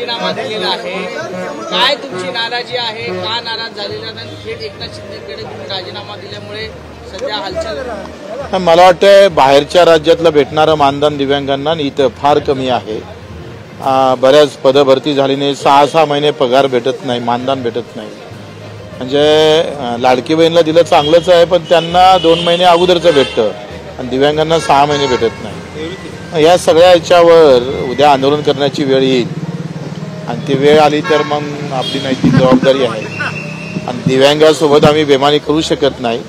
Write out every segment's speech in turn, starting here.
राजीनामा दिलेला आहे, काय तुमची नाराजी आहे, का नाराज झालेला नाही? थेट एकनाथ शिंदेकडे तुम्ही राजीनामा दिल्यामुळे सध्या हालचाल. मला वाटतं बाहेरच्या राज्यातलं भेटणारं मानधन दिव्यांगांना इथं फार कमी आहे. बऱ्याच पदभरती झाली नाही, 6-6 महिने पगार भेटत नाही, मानधन भेटत नाही. म्हणजे लाडकी बहीणला दिलं चांगलंच आहे, पण त्यांना 2 महिने अगोदरचं भेटतं आणि दिव्यांगांना 6 महिने भेटत नाही. या सगळ्या याच्यावर उद्या आंदोलन करण्याची वेळ येईल आणि ती वेळ आली तर मग आपली नैतिक जबाबदारी आहे आणि दिव्यांगासोबत आम्ही बेमानी करू शकत नाही.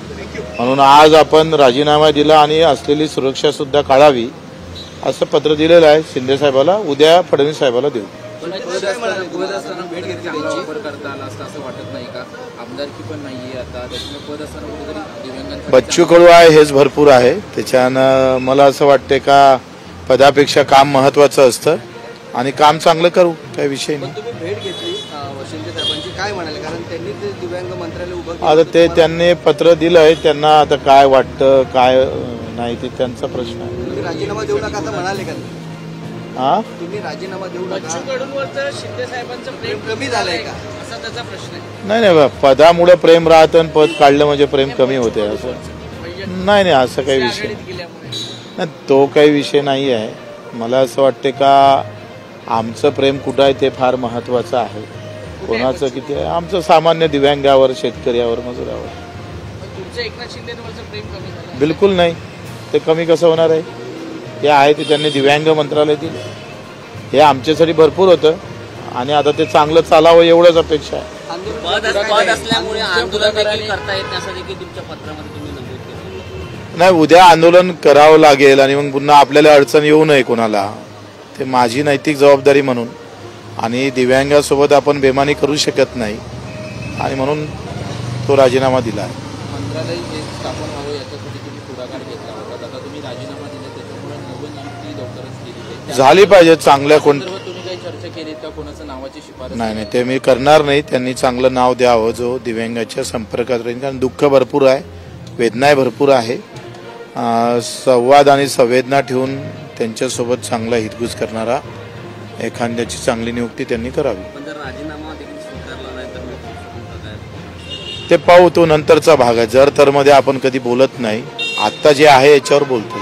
म्हणून आज आपण राजीनामा दिला आणि असलेली सुरक्षा सुद्धा काढावी असं पत्र दिलेलं आहे शिंदे साहेबाला. उद्या फडणवीस साहेबाला देऊ. बच्चू कडू आहे हेच भरपूर आहे. त्याच्यानं मला असं वाटते का पदापेक्षा काम महत्वाचं असतं आणि काम चांगलं करू, काही विषय नाही. भेट घेतली शिंदे साहेबांची, काय म्हणाले? कारण त्यांनी ते दिव्यांग मंत्रालय उभं आता ते त्यांनी पत्र दिलंय, त्यांना आता काय वाटतं काय नाही ते त्यांचा प्रश्न आहे. तुम्ही राजीनामा देऊ नका असं म्हणाले का? तुम्ही राजीनामा देऊ नका. बच्चू कडूंवर शिंदे साहेबांचं प्रेम कमी झालंय का असा त्याचा प्रश्न आहे. नाही पदामुळे प्रेम राहतं आणि पद काढलं म्हणजे प्रेम कमी होते असं नाही. असं काही विषय नाही, तो काही विषय नाही आहे. मला असं वाटते का आमचं प्रेम कुठं आहे ते फार महत्वाचं आहे. कोणाचं किती आहे? आमचं सामान्य दिव्यांगावर, शेतकऱ्यावर, मजुरावर. तुमचं एकनाथ शिंदेवरचं प्रेम कमी झालं? बिलकुल नाही. ते कमी कसं होणार आहे? हे आहे ते त्यांनी दिव्यांग मंत्रालय दिलं, हे आमच्यासाठी भरपूर होतं आणि आता ते चांगलं चालावं एवढंच अपेक्षा आहे. नाही, उद्या आंदोलन करावं लागेल आणि मग पुन्हा आपल्याला अडचण येऊ नये कोणाला, ते माझी नैतिक जबाबदारी म्हणून. आणि दिव्यांगासोबत आपण बेमानी करू शकत नाही आणि म्हणून तो राजीनामा दिला आहे. मंत्रालय स्थापन व्हावं याच्यासाठी तुम्ही पुढाकार घेतला होता, आता तुम्ही राजीनामा दिला त्याच्यामुळे नवीन नियुक्ती लवकरच केली झाली पाहिजे. चांगल्या तुम्ही काही चर्चा केली का? कोणाचं नावाची शिफारस? नाही ते मी करणार नाही. त्यांनी चांगलं नाव द्यावं जो दिव्यांगाच्या संपर्कात राहील, कारण दुःख भरपूर आहे, वेदना भरपूर आहे. संवाद आणि संवेदना ठेवून त्यांच्यासोबत चांगला हितगुज करणारा एखाद्याची चांगली नियुक्ती त्यांनी करावी. ते पाहू, तो नंतरचा भाग आहे. जर तर मध्ये आपण कधी बोलत नाही, आत्ता जे आहे याच्यावर बोलतो.